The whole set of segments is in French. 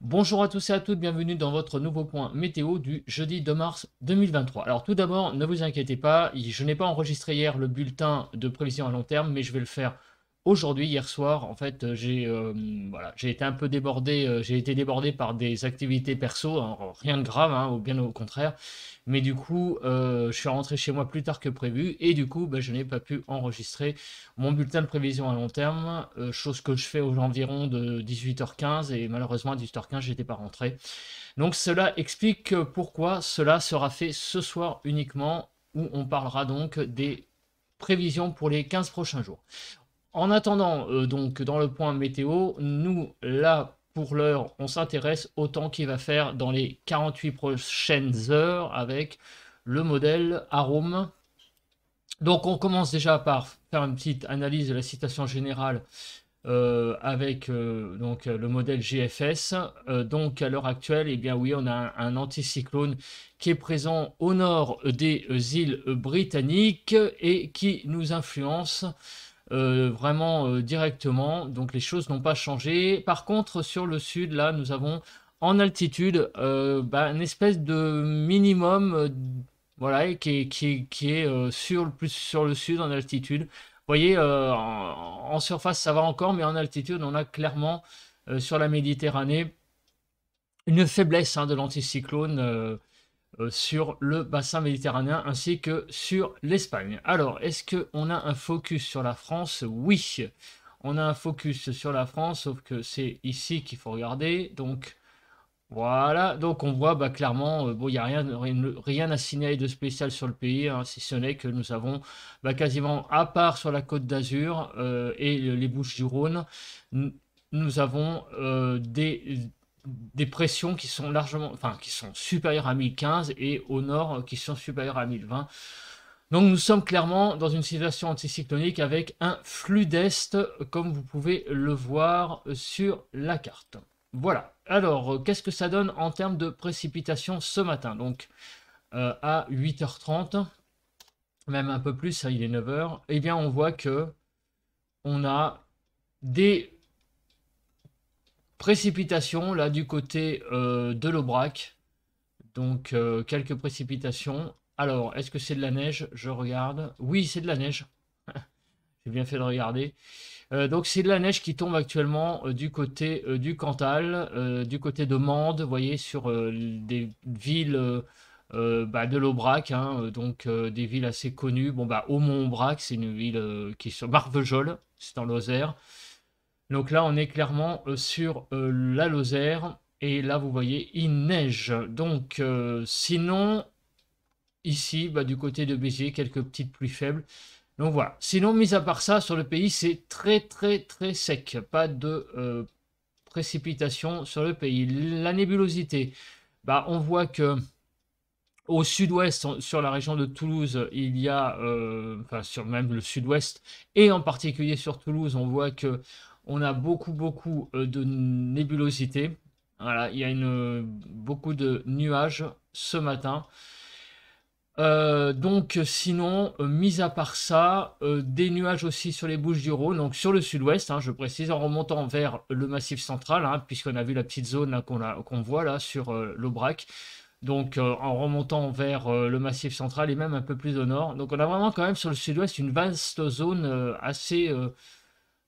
Bonjour à tous et à toutes, bienvenue dans votre nouveau point météo du jeudi 2 mars 2023. Alors tout d'abord, ne vous inquiétez pas, je n'ai pas enregistré hier le bulletin de prévision à long terme, mais je vais le faire aujourd'hui. Hier soir, en fait, j'ai été un peu débordé, j'ai été débordé par des activités perso, hein, rien de grave, hein, ou bien au contraire. Mais du coup, je suis rentré chez moi plus tard que prévu et du coup, je n'ai pas pu enregistrer mon bulletin de prévision à long terme, chose que je fais aux environs de 18h15 et malheureusement à 18h15 j'étais pas rentré. Donc cela explique pourquoi cela sera fait ce soir uniquement où on parlera donc des prévisions pour les 15 prochains jours. En attendant, donc dans le point météo, nous là pour l'heure, on s'intéresse au temps qu'il va faire dans les 48 prochaines heures avec le modèle Arome. Donc on commence déjà par faire une petite analyse de la situation générale avec le modèle GFS. Donc à l'heure actuelle, eh bien oui, on a un anticyclone qui est présent au nord des îles britanniques et qui nous influence vraiment directement. Donc les choses n'ont pas changé. Par contre, sur le sud, là, nous avons en altitude une espèce de minimum voilà, qui est plus sur le sud en altitude. Vous voyez, en surface, ça va encore, mais en altitude, on a clairement sur la Méditerranée une faiblesse de l'anticyclone sur le bassin méditerranéen ainsi que sur l'Espagne. Alors, est-ce qu'on a un focus sur la France? Oui, on a un focus sur la France, sauf que c'est ici qu'il faut regarder. Donc, voilà, donc on voit clairement, bon, il n'y a rien à signaler de spécial sur le pays, hein, si ce n'est que nous avons quasiment, à part sur la Côte d'Azur et les Bouches-du-Rhône, nous avons des pressions qui sont largement, enfin, qui sont supérieures à 1015 et au nord qui sont supérieures à 1020. Donc nous sommes clairement dans une situation anticyclonique avec un flux d'est, comme vous pouvez le voir sur la carte. Voilà. Alors, qu'est-ce que ça donne en termes de précipitations ce matin? Donc, à 8h30, même un peu plus, il est 9h, eh bien, on voit que on a des précipitations là du côté de l'Aubrac. Donc, quelques précipitations. Alors, est-ce que c'est de la neige? Je regarde. Oui, c'est de la neige. J'ai bien fait de regarder. Donc c'est de la neige qui tombe actuellement du côté du Cantal, du côté de Mende, vous voyez, sur des villes de l'Aubrac, hein, donc des villes assez connues. Bon, Aumont-Aubrac, c'est une ville qui est sur Marvejols, c'est en Lozère. Donc là, on est clairement sur la Lozère, et là, vous voyez, il neige. Donc sinon, ici, du côté de Béziers, quelques petites pluies faibles. Donc voilà. Sinon, mis à part ça, sur le pays, c'est très très très sec. Pas de précipitations sur le pays. La nébulosité, on voit que au sud-ouest, sur la région de Toulouse, il y a, enfin sur même le sud-ouest, et en particulier sur Toulouse, on voit que on a beaucoup de nébulosité. Voilà, il y a beaucoup de nuages ce matin. Donc sinon, mis à part ça, des nuages aussi sur les Bouches-du-Rhône, donc sur le sud-ouest, hein, je précise, en remontant vers le Massif central, hein, puisqu'on a vu la petite zone qu'on voit là sur l'Aubrac. Donc en remontant vers le Massif central et même un peu plus au nord. Donc on a vraiment quand même sur le sud-ouest une vaste zone assez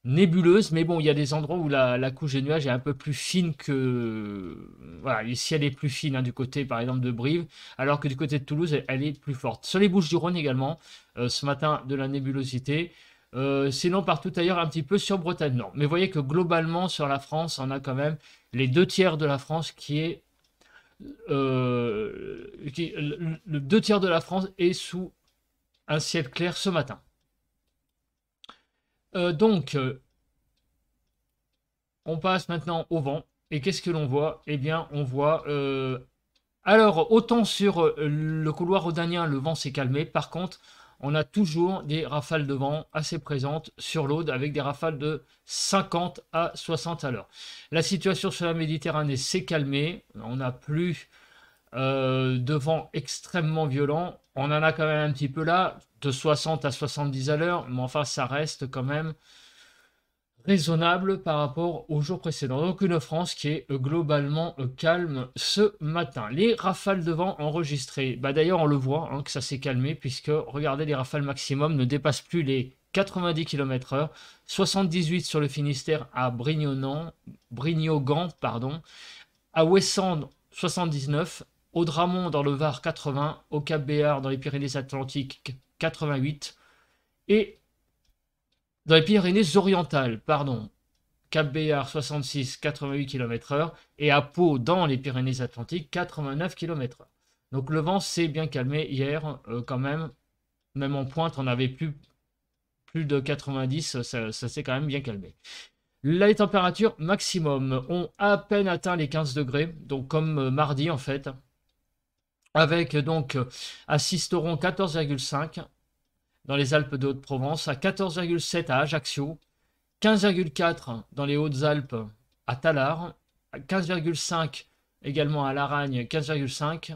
nébuleuse, mais bon, il y a des endroits où la couche de nuages est un peu plus fine que... Voilà, ici elle est plus fine, hein, du côté par exemple de Brive, alors que du côté de Toulouse, elle est plus forte. Sur les Bouches-du-Rhône également, ce matin de la nébulosité. Sinon partout ailleurs un petit peu sur Bretagne Nord. Mais vous voyez que globalement sur la France, on a quand même les 2 tiers de la France qui est... le 2 tiers de la France est sous un ciel clair ce matin. Donc, on passe maintenant au vent. Et qu'est-ce que l'on voit? Eh bien, on voit... alors, autant sur le couloir rhodanien, le vent s'est calmé. Par contre, on a toujours des rafales de vent assez présentes sur l'Aude, avec des rafales de 50 à 60 à l'heure. La situation sur la Méditerranée s'est calmée. On n'a plus de vent extrêmement violent. On en a quand même un petit peu là, de 60 à 70 à l'heure. Mais enfin, ça reste quand même raisonnable par rapport aux jours précédents. Donc une France qui est globalement calme ce matin. Les rafales de vent enregistrées, bah d'ailleurs on le voit hein, que ça s'est calmé puisque regardez les rafales maximum ne dépassent plus les 90 km/h, 78 sur le Finistère à Brignogan, pardon, à Ouessant 79, au Dramont dans le Var 80, au Cap-Béar dans les Pyrénées-Atlantiques 88 et dans les Pyrénées-Orientales, pardon, Cap-Béar 66, 88 km/h et à Pau dans les Pyrénées-Atlantiques 89 km/h. Donc le vent s'est bien calmé hier quand même en pointe on avait plus de 90, ça s'est quand même bien calmé. Les températures maximum ont à peine atteint les 15 degrés, donc comme mardi en fait, avec donc à Sisteron 14,5 dans les Alpes de Haute-Provence, à 14,7 à Ajaccio, 15,4 dans les Hautes-Alpes à Tallard, à 15,5 également à Laragne, 15,5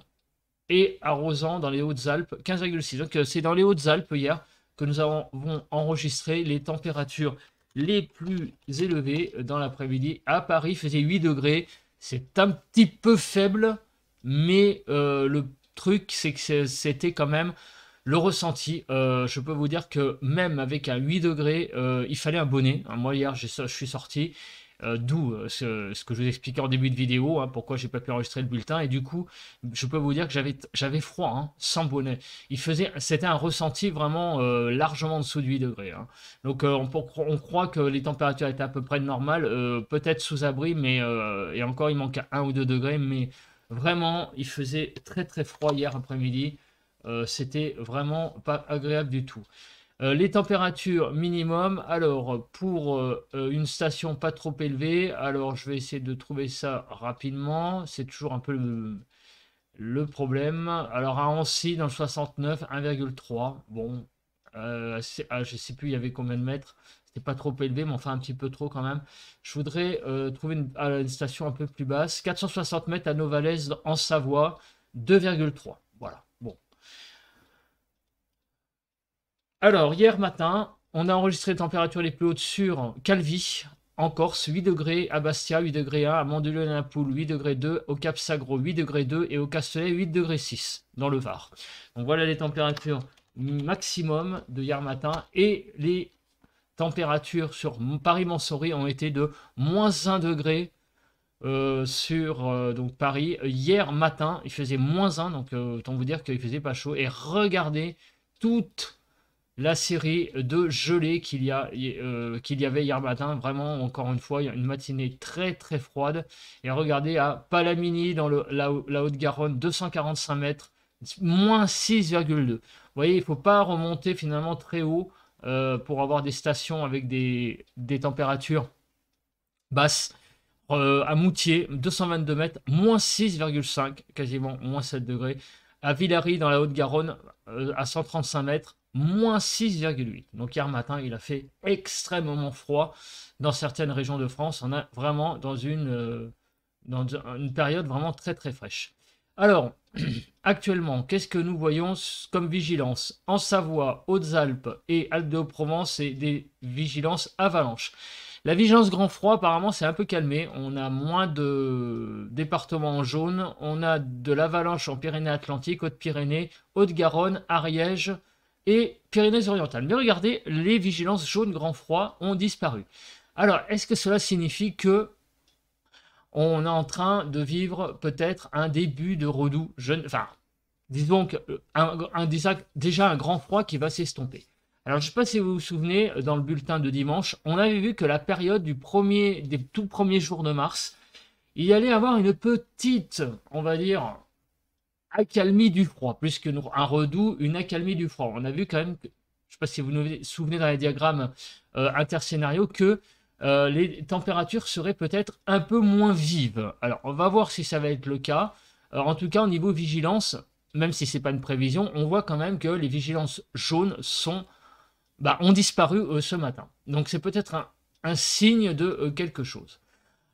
et à Rozan dans les Hautes-Alpes, 15,6. Donc c'est dans les Hautes-Alpes hier que nous avons enregistré les températures les plus élevées dans l'après-midi. À Paris, il faisait 8 degrés. C'est un petit peu faible, mais le truc, c'est que c'était quand même le ressenti. Je peux vous dire que même avec un 8 degrés, il fallait un bonnet. Moi, hier, je suis sorti. D'où ce que je vous expliquais en début de vidéo, hein, pourquoi j'ai pas pu enregistrer le bulletin. Et du coup, je peux vous dire que j'avais froid, hein, sans bonnet. C'était un ressenti vraiment largement en dessous de 8 degrés. Hein. Donc on croit que les températures étaient à peu près normales, peut-être sous abri, mais et encore il manque 1 ou 2 degrés, mais vraiment il faisait très très froid hier après-midi. C'était vraiment pas agréable du tout. Les températures minimum, alors pour une station pas trop élevée, alors je vais essayer de trouver ça rapidement, c'est toujours un peu le problème. Alors à Annecy dans le 69, 1,3, bon, je sais plus il y avait combien de mètres, c'était pas trop élevé, mais enfin un petit peu trop quand même. Je voudrais trouver une station un peu plus basse, 460 mètres à Novalaise en Savoie, 2,3, voilà, bon. Alors, hier matin, on a enregistré les températures les plus hautes sur Calvi, en Corse, 8 degrés, à Bastia, 8 degrés 1, à Mandelieu-la-Napoule, 8 degrés 2, au Cap-Sagro, 8 degrés 2, et au Castellet, 8 degrés 6, dans le Var. Donc voilà les températures maximum de hier matin, et les températures sur Paris-Montsouris ont été de moins 1 degré sur donc Paris. Hier matin, il faisait moins 1, donc autant vous dire qu'il faisait pas chaud. Et regardez toute la série de gelées qu'il y avait hier matin. Vraiment, encore une fois, il y a une matinée très très froide. Et regardez à Palamini dans la Haute-Garonne, 245 mètres, moins 6,2. Vous voyez, il ne faut pas remonter finalement très haut pour avoir des stations avec des températures basses. À Moutier, 222 mètres, moins 6,5, quasiment moins 7 degrés. À Villary, dans la Haute-Garonne, à 135 mètres, moins 6,8. Donc hier matin, il a fait extrêmement froid dans certaines régions de France. On est vraiment dans une période vraiment très très fraîche. Alors, actuellement, qu'est-ce que nous voyons comme vigilance? En Savoie, Hautes-Alpes et Alpes-de-Haute-Provence, c'est des vigilances avalanches. La vigilance grand froid, apparemment, c'est un peu calmé. On a moins de départements en jaune. On a de l'avalanche en Pyrénées-Atlantiques, Haute-Pyrénées, Haute-Garonne, Ariège et Pyrénées-Orientales. Mais regardez, les vigilances jaune grand froid ont disparu. Alors, est-ce que cela signifie que on est en train de vivre peut-être un début de redout jeune, enfin, disons que déjà un grand froid qui va s'estomper. Alors, je ne sais pas si vous vous souvenez, dans le bulletin de dimanche, on avait vu que la période des tout premiers jours de mars, il y allait avoir une petite, on va dire, accalmie du froid, plus qu'un redout, une accalmie du froid. On a vu quand même, je ne sais pas si vous vous souvenez dans les diagrammes interscénarios, que les températures seraient peut-être un peu moins vives. Alors, on va voir si ça va être le cas. En tout cas, au niveau vigilance, même si ce n'est pas une prévision, on voit quand même que les vigilances jaunes ont disparu ce matin. Donc c'est peut-être un signe de quelque chose.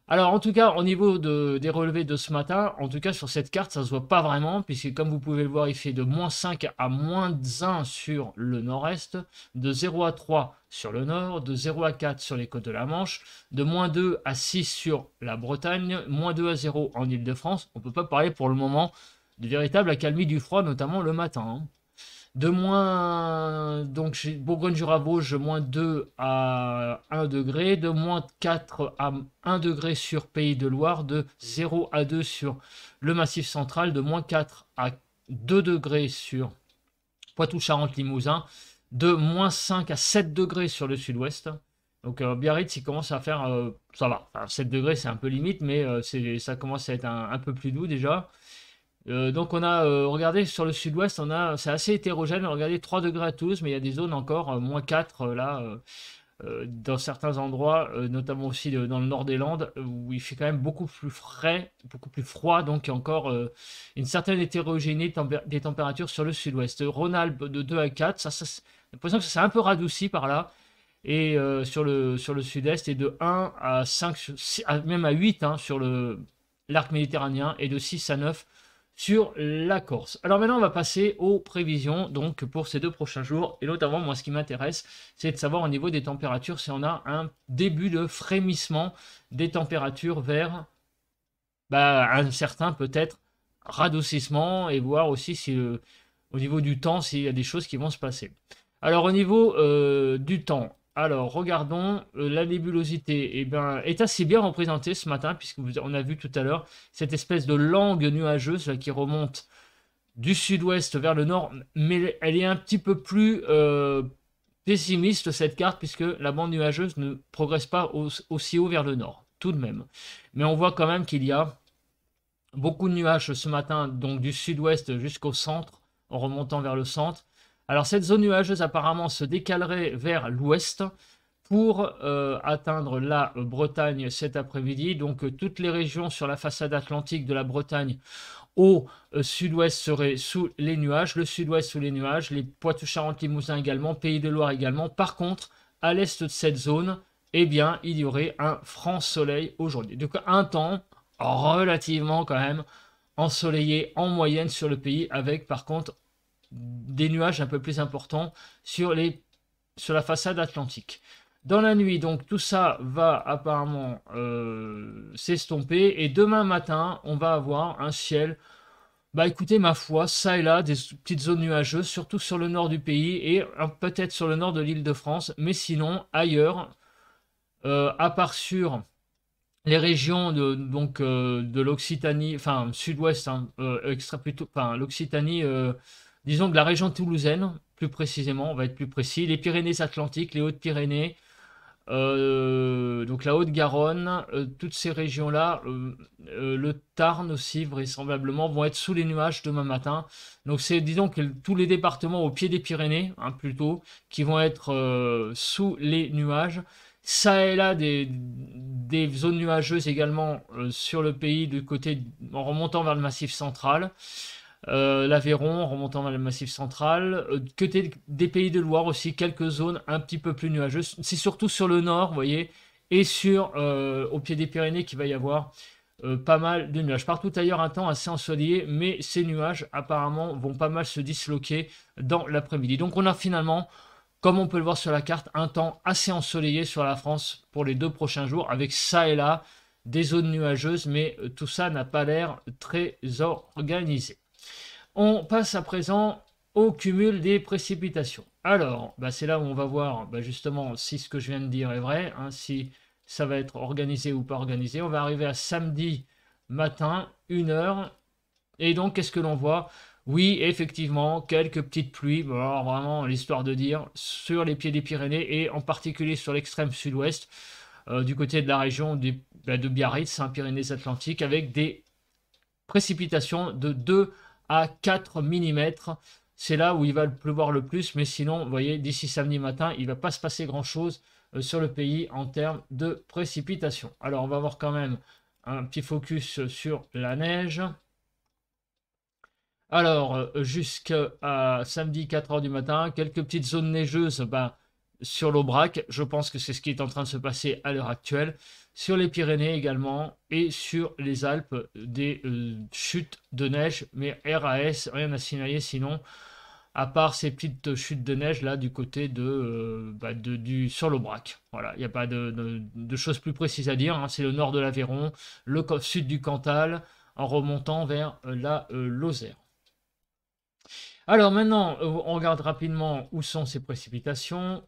Alors, en tout cas, au niveau des relevés de ce matin, en tout cas, sur cette carte, ça se voit pas vraiment, puisque comme vous pouvez le voir, il fait de -5 à -1 sur le nord-est, de 0 à 3 sur le nord, de 0 à 4 sur les côtes de la Manche, de -2 à 6 sur la Bretagne, -2 à 0 en Île-de-France. On peut pas parler pour le moment de véritable accalmie du froid, notamment le matin, hein. De moins, donc chez Bourgogne-Jura-Vosges, -2 à 1 degré, de -4 à 1 degré sur Pays de Loire, de 0 à 2 sur le Massif central, de -4 à 2 degrés sur Poitou-Charentes-Limousin, de -5 à 7 degrés sur le sud-ouest. Donc Biarritz, il commence à faire, ça va, enfin, 7 degrés c'est un peu limite, mais ça commence à être un peu plus doux déjà. Donc on a regardé sur le sud-ouest, c'est assez hétérogène. Regardez 3 degrés à Toulouse, mais il y a des zones encore -4 là dans certains endroits, notamment aussi dans le nord des Landes, où il fait quand même beaucoup plus frais, beaucoup plus froid. Donc il y a encore une certaine hétérogénéité des températures sur le sud-ouest. Rhône-Alpes de 2 à 4, j'ai l'impression que ça s'est un peu radouci par là. Et sur le sud-est, et de 1 à 5, même à 8 hein, sur l'arc méditerranéen, et de 6 à 9 sur la Corse. Alors maintenant, on va passer aux prévisions donc pour ces 2 prochains jours. Et notamment, moi, ce qui m'intéresse, c'est de savoir au niveau des températures si on a un début de frémissement des températures vers un certain peut-être radoucissement, et voir aussi si au niveau du temps, s'il y a des choses qui vont se passer. Alors au niveau du temps, alors regardons, la nébulosité est assez bien représentée ce matin, puisqu'on a vu tout à l'heure cette espèce de langue nuageuse là, qui remonte du sud-ouest vers le nord, mais elle est un petit peu plus pessimiste cette carte, puisque la bande nuageuse ne progresse pas aussi haut vers le nord, tout de même. Mais on voit quand même qu'il y a beaucoup de nuages ce matin, donc du sud-ouest jusqu'au centre, en remontant vers le centre. Alors cette zone nuageuse apparemment se décalerait vers l'ouest pour atteindre la Bretagne cet après-midi. Donc toutes les régions sur la façade atlantique de la Bretagne au sud-ouest seraient sous les nuages, le sud-ouest sous les nuages, les Poitou-Charentes-Limousin également, Pays de Loire également. Par contre, à l'est de cette zone, eh bien, il y aurait un franc soleil aujourd'hui. Donc un temps relativement quand même ensoleillé en moyenne sur le pays, avec par contre des nuages un peu plus importants sur la façade atlantique. Dans la nuit, donc tout ça va apparemment s'estomper, et demain matin, on va avoir un ciel, écoutez, ma foi, ça et là, des petites zones nuageuses, surtout sur le nord du pays et peut-être sur le nord de l'Île-de-France, mais sinon, ailleurs, à part sur les régions de l'Occitanie, enfin sud-ouest, hein, plutôt, enfin l'Occitanie, disons que la région toulousaine, plus précisément, on va être plus précis, les Pyrénées-Atlantiques, les Hautes-Pyrénées, donc la Haute-Garonne, toutes ces régions-là, le Tarn aussi vraisemblablement, vont être sous les nuages demain matin. Donc c'est, disons que tous les départements au pied des Pyrénées, hein, plutôt, qui vont être sous les nuages. Ça et là, des zones nuageuses également sur le pays, en remontant vers le Massif central. L'Aveyron, en remontant vers le Massif central. Côté des Pays de Loire aussi, quelques zones un petit peu plus nuageuses. C'est surtout sur le nord, vous voyez, et au pied des Pyrénées qu'il va y avoir pas mal de nuages. Partout ailleurs, un temps assez ensoleillé, mais ces nuages apparemment vont pas mal se disloquer dans l'après-midi. Donc on a finalement, comme on peut le voir sur la carte, un temps assez ensoleillé sur la France pour les 2 prochains jours, avec ça et là des zones nuageuses, mais tout ça n'a pas l'air très organisé. On passe à présent au cumul des précipitations. Alors, c'est là où on va voir justement si ce que je viens de dire est vrai, hein, si ça va être organisé ou pas organisé. On va arriver à samedi matin, 1h. Et donc, qu'est-ce que l'on voit? Oui, effectivement, quelques petites pluies, alors vraiment l'histoire de dire, sur les pieds des Pyrénées, et en particulier sur l'extrême sud-ouest, du côté de la région de Biarritz, hein, Pyrénées-Atlantiques, avec des précipitations de 2 à 4 mm. C'est là où il va pleuvoir le plus, mais sinon, vous voyez, d'ici samedi matin, il ne va pas se passer grand-chose sur le pays en termes de précipitations. Alors, on va voir quand même un petit focus sur la neige. Alors, jusqu'à samedi 4h du matin, quelques petites zones neigeuses sur l'Aubrac. Je pense que c'est ce qui est en train de se passer à l'heure actuelle. Sur les Pyrénées également et sur les Alpes, des chutes de neige, mais RAS, rien à signaler sinon, à part ces petites chutes de neige là du côté sur l'Aubrac. Voilà, il n'y a pas de choses plus précises à dire, hein. C'est le nord de l'Aveyron, le sud du Cantal, en remontant vers la Lozère. Alors maintenant, on regarde rapidement où sont ces précipitations.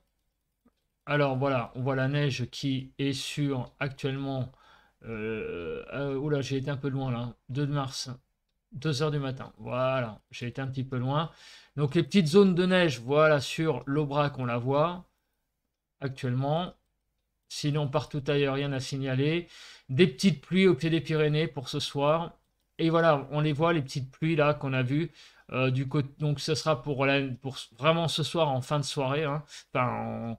Alors voilà, on voit la neige qui est sur actuellement. Oula, j'ai été un peu loin là. 2 mars, 2 heures du matin. Voilà, j'ai été un petit peu loin. Donc les petites zones de neige, voilà, sur l'Aubrac, on la voit actuellement. Sinon, partout ailleurs, rien à signaler. Des petites pluies au pied des Pyrénées pour ce soir. Et voilà, on les voit, les petites pluies là qu'on a vues. Du côté, donc ce sera pour vraiment ce soir en fin de soirée, hein, enfin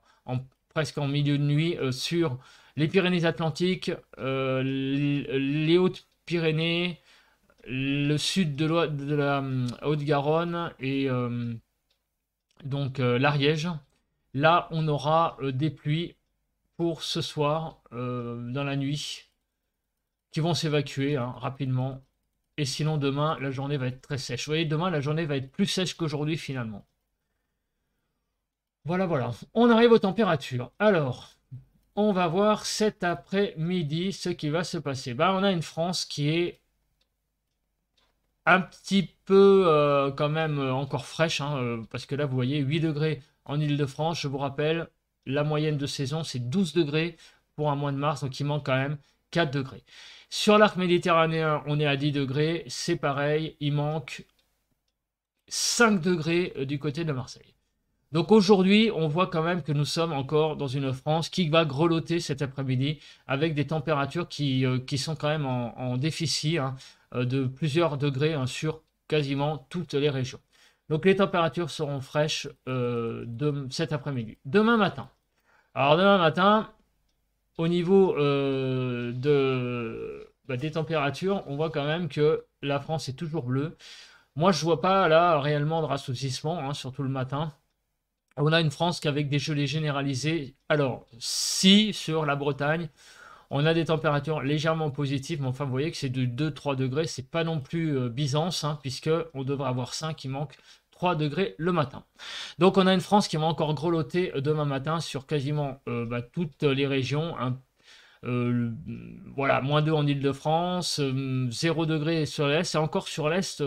presque en milieu de nuit, sur les Pyrénées-Atlantiques, les Hautes-Pyrénées, le sud de la Haute-Garonne et donc l'Ariège. Là, on aura des pluies pour ce soir, dans la nuit, qui vont s'évacuer hein, rapidement. Et sinon, demain, la journée va être très sèche. Vous voyez, demain, la journée va être plus sèche qu'aujourd'hui, finalement. Voilà, voilà. On arrive aux températures. Alors, on va voir cet après-midi ce qui va se passer. Ben, on a une France qui est un petit peu, quand même, encore fraîche. Hein, parce que là, vous voyez, 8 degrés en Île-de-France. Je vous rappelle, la moyenne de saison, c'est 12 degrés pour un mois de mars. Donc, il manque quand même 4 degrés. Sur l'arc méditerranéen, on est à 10 degrés. C'est pareil, il manque 5 degrés du côté de Marseille. Donc aujourd'hui, on voit quand même que nous sommes encore dans une France qui va grelotter cet après-midi avec des températures qui sont quand même en déficit hein, de plusieurs degrés hein, sur quasiment toutes les régions. Donc les températures seront fraîches de cet après-midi. Demain matin. Alors demain matin, au niveau des températures, on voit quand même que la France est toujours bleue. Moi, je vois pas là réellement de rafraîchissement, hein, surtout le matin. On a une France qu'avec des gelées généralisées. Alors, si sur la Bretagne, on a des températures légèrement positives, mais enfin, vous voyez que c'est de 2-3 degrés, c'est pas non plus Byzance, hein, puisque on devrait avoir 5, il manque 3 degrés le matin. Donc, on a une France qui va encore grelotter demain matin sur quasiment toutes les régions. Hein. Voilà, -2 en Île-de-France, 0 degré sur l'Est, et encore sur l'Est,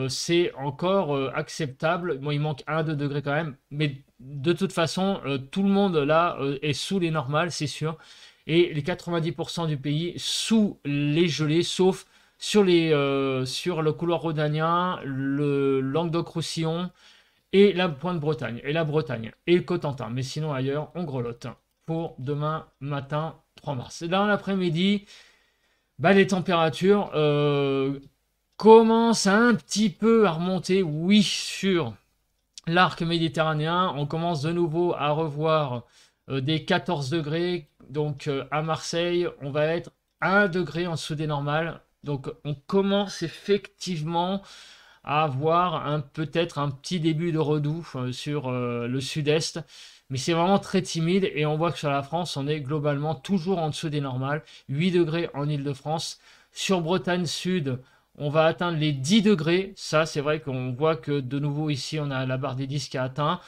c'est encore acceptable. Bon, il manque 1-2 degrés quand même, mais de toute façon, tout le monde là est sous les normales, c'est sûr. Et les 90% du pays sous les gelées, sauf sur le couloir rhodanien, le Languedoc-Roussillon et la Pointe-Bretagne, et la Bretagne, et le Cotentin. Mais sinon, ailleurs, on grelotte pour demain matin 3 mars. Et dans l'après-midi, les températures commencent un petit peu à remonter, oui, sur l'arc méditerranéen. On commence de nouveau à revoir des 14 degrés. Donc à Marseille, on va être 1 degré en dessous des normales. Donc on commence effectivement à avoir peut-être un petit début de redoux sur le sud-est. Mais c'est vraiment très timide et on voit que sur la France, on est globalement toujours en dessous des normales. 8 degrés en Île-de-France. Sur Bretagne Sud, on va atteindre les 10 degrés. Ça, c'est vrai qu'on voit que de nouveau ici, on a la barre des 10 qui a atteint.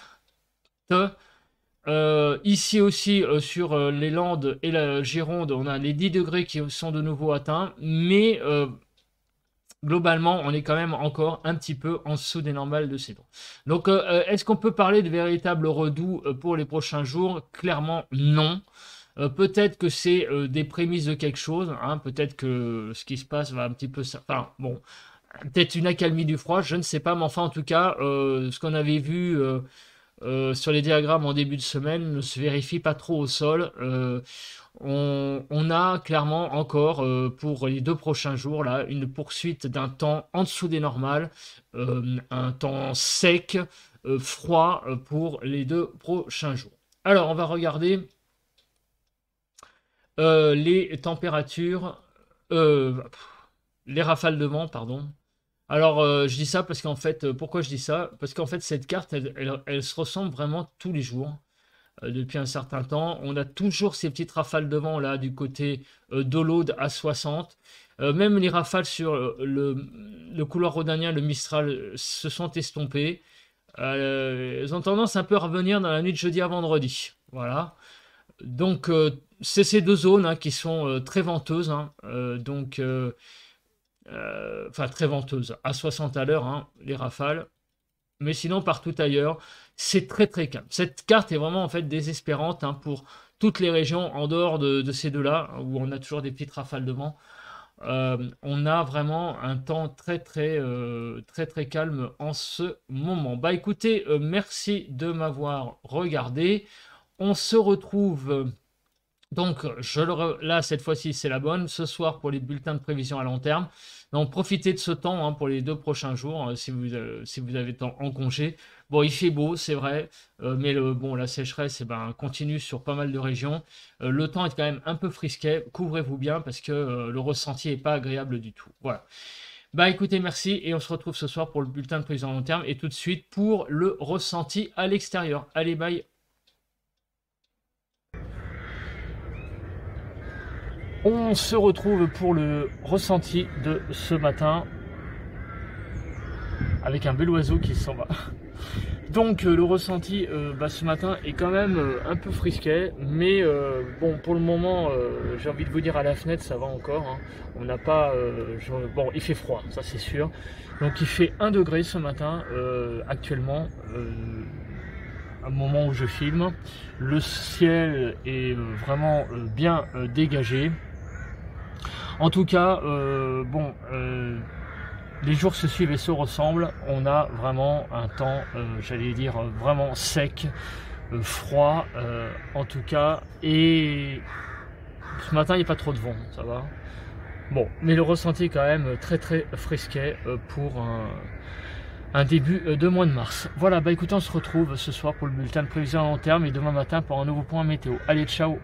Ici aussi, sur les Landes et la Gironde, on a les 10 degrés qui sont de nouveau atteints. Mais globalement, on est quand même encore un petit peu en dessous des normales de saison. Donc, est-ce qu'on peut parler de véritable redoux pour les prochains jours? Clairement, non. Peut-être que c'est des prémices de quelque chose. Hein. Peut-être que ce qui se passe va un petit peu... Enfin, bon, peut-être une accalmie du froid, je ne sais pas. Mais enfin, en tout cas, ce qu'on avait vu sur les diagrammes en début de semaine ne se vérifie pas trop au sol. On a clairement encore pour les 2 prochains jours là une poursuite d'un temps en dessous des normales, un temps sec, froid pour les 2 prochains jours. Alors on va regarder les températures, les rafales de vent, pardon. Alors je dis ça parce qu'en fait, pourquoi je dis ça? Parce qu'en fait cette carte, elle se ressemble vraiment tous les jours. depuis un certain temps. On a toujours ces petites rafales de vent là du côté de l'Aude à 60. Même les rafales sur le couloir rhodanien, le Mistral, se sont estompées. Elles ont tendance un peu à revenir dans la nuit de jeudi à vendredi. Voilà. Donc, c'est ces deux zones hein, qui sont très venteuses. Hein. Enfin, très venteuses. À 60 à l'heure, hein, les rafales. Mais sinon, partout ailleurs, c'est très très calme. Cette carte est vraiment en fait désespérante hein, pour toutes les régions en dehors de ces deux-là, où on a toujours des petites rafales de vent. On a vraiment un temps très très calme en ce moment. Bah écoutez, merci de m'avoir regardé. On se retrouve donc là cette fois-ci c'est la bonne ce soir pour les bulletins de prévision à long terme. Donc profitez de ce temps hein, pour les 2 prochains jours hein, si vous avez temps en congé. Bon, il fait beau, c'est vrai, mais bon, la sécheresse continue sur pas mal de régions. Le temps est quand même un peu frisquet. Couvrez-vous bien parce que le ressenti n'est pas agréable du tout. Voilà. Bah écoutez, merci et on se retrouve ce soir pour le bulletin de prévision à long terme et tout de suite pour le ressenti à l'extérieur. Allez, bye. On se retrouve pour le ressenti de ce matin avec un bel oiseau qui s'en va. Donc le ressenti ce matin est quand même un peu frisquet, mais bon pour le moment j'ai envie de vous dire à la fenêtre ça va encore. Hein. On n'a pas, bon il fait froid, ça c'est sûr. Donc il fait 1 degré ce matin actuellement. Au moment où je filme, le ciel est vraiment bien dégagé. En tout cas, bon, les jours se suivent et se ressemblent. On a vraiment un temps, j'allais dire, vraiment sec, froid, en tout cas. Et ce matin, il n'y a pas trop de vent, ça va. Bon, mais le ressenti est quand même très très frisquet pour un début de mois de mars. Voilà, bah écoutez, on se retrouve ce soir pour le bulletin de prévision à long terme et demain matin pour un nouveau point météo. Allez, ciao!